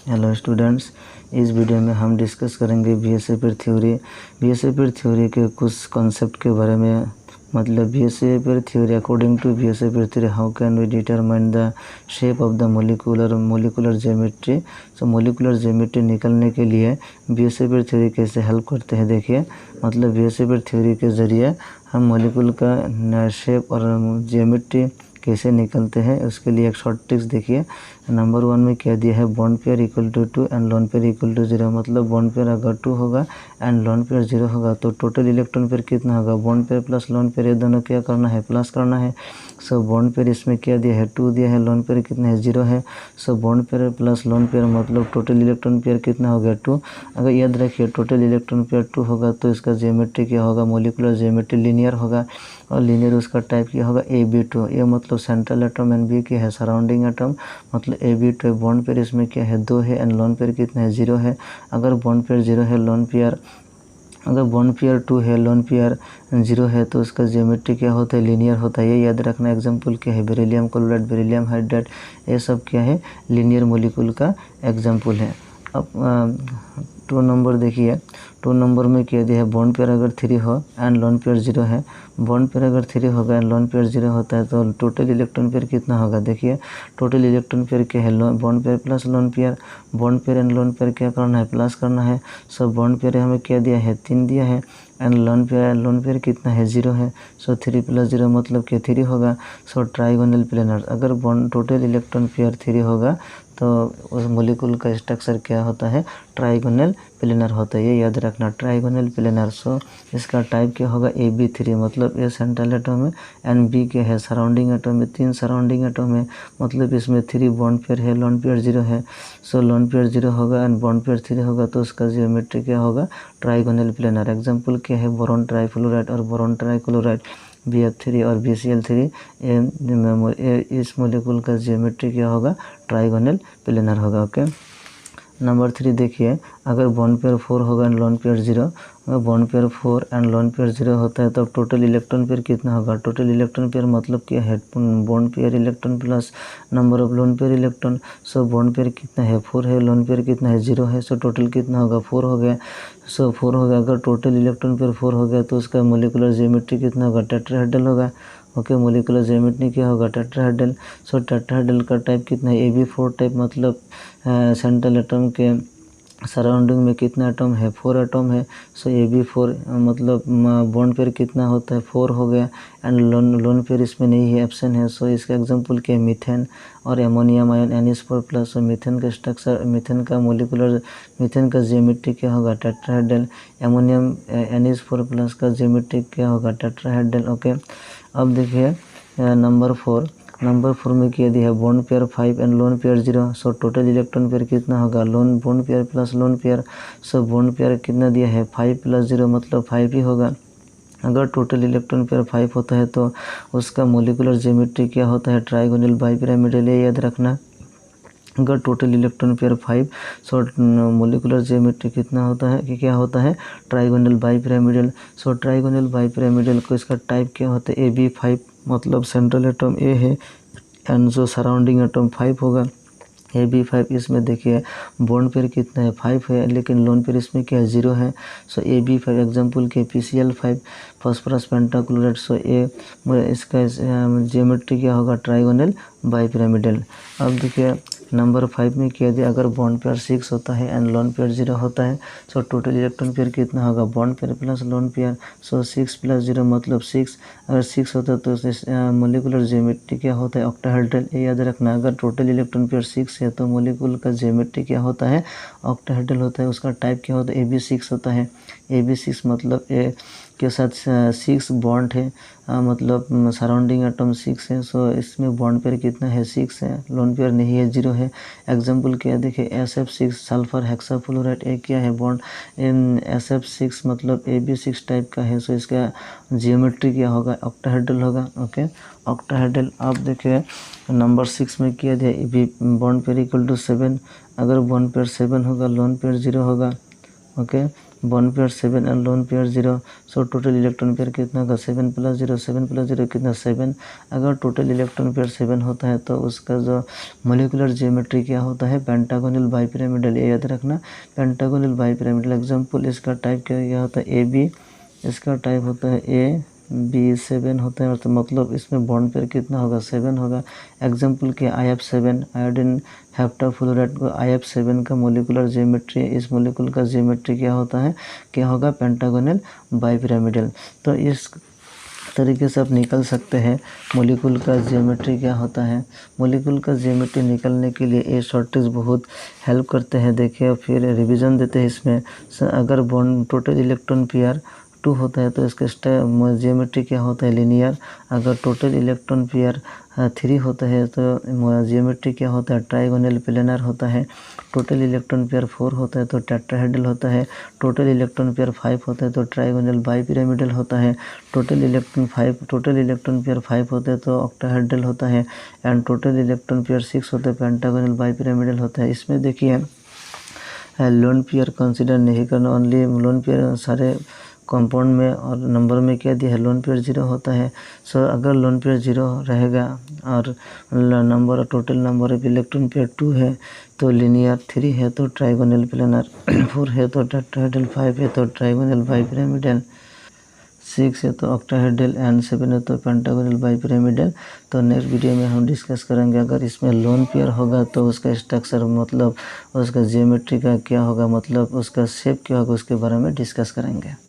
Hello students, इस video में हम डिस्कस करेंगे BSA pair theory. BSA pair theory के कुछ कॉन्सेप्ट के बारे में, मतलब BSA pair theory, according to BSA pair theory how can we determine the shape of the molecular geometry. So molecular geometry निकलने के लिए बीएसए पेयर थ्योरी कैसे हेल्प करते हैं। देखिए, मतलब बीएसए पेयर थ्योरी के ज़रिए हम मोलिकुल का शेप और ज्योमेट्री कैसे निकलते हैं, उसके लिए एक शॉर्ट ट्रिक्स देखिए। नंबर 1 में क्या दिया है, bond pair equal to 2 and lone pair equal to 0। मतलब बॉन्ड पेयर अगर 2 होगा एंड लोन पेयर 0 होगा तो टोटल इलेक्ट्रॉन पेयर कितना होगा, bond pair plus lone pair, ये दोनों क्या करना है, प्लस करना है। सो बॉन्ड पेयर इसमें क्या दिया है, 2 दिया है, लोन पेयर कितना है, 0 है। So bond pair plus lone pair मतलब टोटल इलेक्ट्रॉन पेयर कितना हो गया, 2। अगर याद रखिए टोटल इलेक्ट्रॉन पेयर 2 होगा तो इसका ज्योमेट्री क्या होगा, मोलिकुलर ज्योमेट्री लीनियर होगा, और लीनियर उसका टाइप क्या होगा, AB2। ये मतलब सेंट्रल एटम एंड बी क्या है, सराउंडिंग एटम, मतलब AB2। बॉन्ड पेयर इसमें क्या है, 2 है एंड लोन पेयर कितना है, 0 है। अगर बॉन्ड पेयर 0 है, लोन पेयर अगर बॉन्ड पेयर 2 है, लोन पेयर 0 है तो उसका ज्योमेट्री क्या होता है, लीनियर होता है। ये याद रखना। एग्जांपल क्या है, बेरिलियम क्लोराइड, बेरिलियम हाइड्राइड, ये सब क्या है, लीनियर मोलिकुल का एग्जांपल है। अब 2 नंबर देखिए, 2 नंबर में क्या दिया है, बॉन्ड पेयर अगर 3 हो एंड लोन पेयर 0 है, बॉन्ड पेयर अगर 3 होगा एंड लोन पेयर 0 होता है तो टोटल इलेक्ट्रॉन पेयर कितना होगा। देखिए टोटल इलेक्ट्रॉन पेयर क्या है, bond pair plus lone pair, bond pair and lone pair क्या करना है, प्लस करना है। सो बॉन्ड पेयर हमें क्या दिया है, 3 दिया है एंड लोन पेयर कितना है, 0 है। सो 3 + 0 मतलब क्या, 3 होगा। सो ट्राइगोनल प्लेनर, अगर बॉन्ड टोटल इलेक्ट्रॉन पेयर 3 होगा तो उस मोलिकुल का स्ट्रक्चर क्या होता है, ट्राइगोनल प्लेनर होता है। ये याद रखना, ट्राइगोनल प्लेनर। सो इसका टाइप क्या होगा, AB3, मतलब ये सेंट्रल एटम है एंड बी क्या है, सराउंडिंग एटम है। 3 सराउंडिंग एटम है, मतलब इसमें 3 बॉन्ड पेयर है, लोन पेयर 0 है। सो लोन पेयर 0 होगा एंड बॉन्ड पेयर 3 होगा तो उसका जियोमेट्री क्या होगा, ट्राइगोनल प्लेनर। एग्जाम्पल क्या है, बोरॉन ट्राइफ्लोराइड और बोरॉन ट्राइक्लोराइड, BF3 और BCl3। इस मोलिकुल का जियोमेट्री क्या होगा, ट्राइगोनल प्लेनर होगा। ओके, नंबर 3 देखिए, अगर बॉन्ड पेयर 4 होगा एंड लोन पेयर 0, अगर bond pair 4 and lone pair 0 होता है तो टोटल इलेक्ट्रॉन पेयर कितना होगा। टोटल इलेक्ट्रॉन पेयर मतलब क्या है, bond pair electron plus number of lone pair electron. So bond pair कितना है, 4 है, लोन पेयर कितना है, 0 है। सो टोटल कितना होगा, 4 हो गया। सो 4 हो गया, अगर टोटल इलेक्ट्रॉन पेयर 4 हो गया तो उसका मोलिकुलर ज्योमेट्री कितना होगा, टेट्राहेड्रल होगा। ओके, मोलिकुलर ज्योमेट्री क्या होगा, टेट्राहेड्रल। सो टेट्राहेड्रल का टाइप कितना है, AB4 टाइप, मतलब सेंट्रल एटम के सराउंडिंग में कितना एटम है, 4 एटम है। सो AB4 मतलब बॉन्ड पेयर कितना होता है, 4 हो गया एंड लोन पेयर इसमें नहीं है, एब्सेंट है। सो इसका एग्जांपल क्या है, मीथेन और एमोनियम आयन NH4+। सो मीथेन का स्ट्रक्चर, मीथेन का ज्योमेट्री क्या होगा, टेट्राहेड्रल। एमोनियम NH4+ का ज्योमेट्री क्या होगा, टेट्राहेड्रल। ओके, अब देखिए नंबर 4 में क्या दिया है, bond pair 5 and lone pair 0। So total electron pair कितना होगा, bond pair plus lone pair. So bond pair कितना दिया है, 5 + 0 मतलब 5 ही होगा। अगर टोटल इलेक्ट्रॉन पेयर 5 होता है तो उसका मोलिकुलर ज्योमेट्री क्या होता है, ट्राइगोनल बाइपिरामिडल। ये याद रखना। अगर टोटल इलेक्ट्रॉन पेयर 5, सो मोलिकुलर ज्योमेट्री कितना होता है, कि क्या होता है, ट्राइगोनल बाइपिरामिडल। सो ट्राइगोनल बाइपिरामिडल को इसका टाइप क्या होता है, AB5, मतलब सेंट्रल एटम A है एंड जो सराउंडिंग एटम 5 होगा, AB5। इसमें देखिए बॉन्ड पेयर कितना है, 5 है, लेकिन लोन पेयर इसमें क्या है, 0 है। सो AB5 एग्जांपल के PCl5, फॉस्फोरस पेंटाक्लोराइड। सो इसका ज्योमेट्री क्या होगा, ट्राइगोनल बाइपिरामिडल। अब देखिए नंबर 5 में क्या दिया, अगर बॉन्ड पेयर 6 होता है एंड लोन पेयर 0 होता है, सो टोटल इलेक्ट्रॉन पेयर कितना होगा, bond pair plus lone pair. So 6 + 0 मतलब 6। अगर 6 होता है तो मोलिकुलर ज्योमेट्री क्या होता है, ऑक्टाहेड्रल। ये याद रखना, अगर टोटल इलेक्ट्रॉन पेयर 6 है तो मोलिकुल का ज्योमेट्री क्या होता है, ऑक्टाहेड्रल होता है। उसका टाइप क्या होता है, AB6 होता है। AB6 मतलब ए के साथ 6 बॉन्ड है, मतलब सराउंडिंग एटम 6 है। सो इसमें बॉन्ड पेयर कितना है, 6 है, लोन पेयर नहीं है, 0 है। एग्जांपल क्या है, देखिए SF6 सल्फर हेक्साफ्लोराइड, एक क्या है बॉन्ड, SF6 मतलब AB6 टाइप का है। सो इसका जियोमेट्री क्या होगा, ऑक्टाहेड्रल होगा। Okay, octahedral. आप देखिए नंबर 6 में क्या दिया, बॉन्ड पेयर = 7। अगर बॉन्ड पेयर 7 होगा, लोन पेयर 0 होगा। Okay, bond pair 7 and lone pair 0। So total electron pair कितना होगा 7 + 0, 7 + 0 कितना 7। अगर टोटल इलेक्ट्रॉन पेयर 7 होता है तो उसका जो मोलिकुलर ज्योमेट्री क्या होता है, पेंटागोनल बाइपिरामिडल। ये याद रखना, पेंटागोनल बाइपिरामिडल। एग्जाम्पल इसका टाइप क्या होता है, AB, इसका टाइप होता है AB7 होता है, तो मतलब इसमें बॉन्ड पेयर कितना होगा 7 होगा। एग्जाम्पल के IF7 आयोडीन हेप्टाफ्लोराइड को IF7 का मोलिकुलर ज्योमेट्री, इस मोलिकुल का ज्योमेट्री क्या होता है, क्या होगा, पेंटागोनल बाइपिरामिडल। तो इस तरीके से आप निकल सकते हैं मोलिकुल का ज्योमेट्री क्या होता है। मोलिकुल का ज्योमेट्री निकलने के लिए ये शॉर्ट ट्रिक्स बहुत हेल्प करते हैं। देखिए फिर रिवीजन देते हैं इसमें। अगर बॉन्ड टोटल इलेक्ट्रॉन पेयर 2 होता है तो इसका ज्योमेट्री क्या होता है, लीनियर। अगर टोटल इलेक्ट्रॉन पेयर 3 होता है तो ज्योमेट्री क्या होता है, ट्राइगोनल प्लेनर होता है। टोटल इलेक्ट्रॉन पेयर 4 होता है तो टेट्राहेड्रल होता है। टोटल इलेक्ट्रॉन पेयर 5 होता है तो ट्राइगोनल बाइपिरामिडल होता है। टोटल इलेक्ट्रॉन पेयर 5 होता है तो ऑक्टाहेड्रल होता है। एंड टोटल इलेक्ट्रॉन पेयर 6 होता है पेंटागोनल बाइपिरामिडल होता है। इसमें देखिए लोन पेयर कंसिडर नहीं करना, ओनली लोन पेयर सारे कंपाउंड में और नंबर में क्या दिया है, लोन पेयर 0 होता है। सो अगर लोन पेयर 0 रहेगा और number total number of electron pair 2 है तो लीनियर, 3 है तो ट्राइगोनल प्लेनर, 4 है तो टेट्राहेड्रल, 5 है तो ट्राइगोनल बाइपिरामिडल, 6 है तो ऑक्टाहेड्रल एंड 7 है तो पेंटागोनल बाइपिरामिडल। तो नेक्स्ट वीडियो में हम डिस्कस करेंगे अगर इसमें लोन पेयर होगा तो उसका स्ट्रक्चर, मतलब उसका ज्योमेट्री का क्या होगा, मतलब उसका शेप क्या होगा, उसके बारे में डिस्कस करेंगे।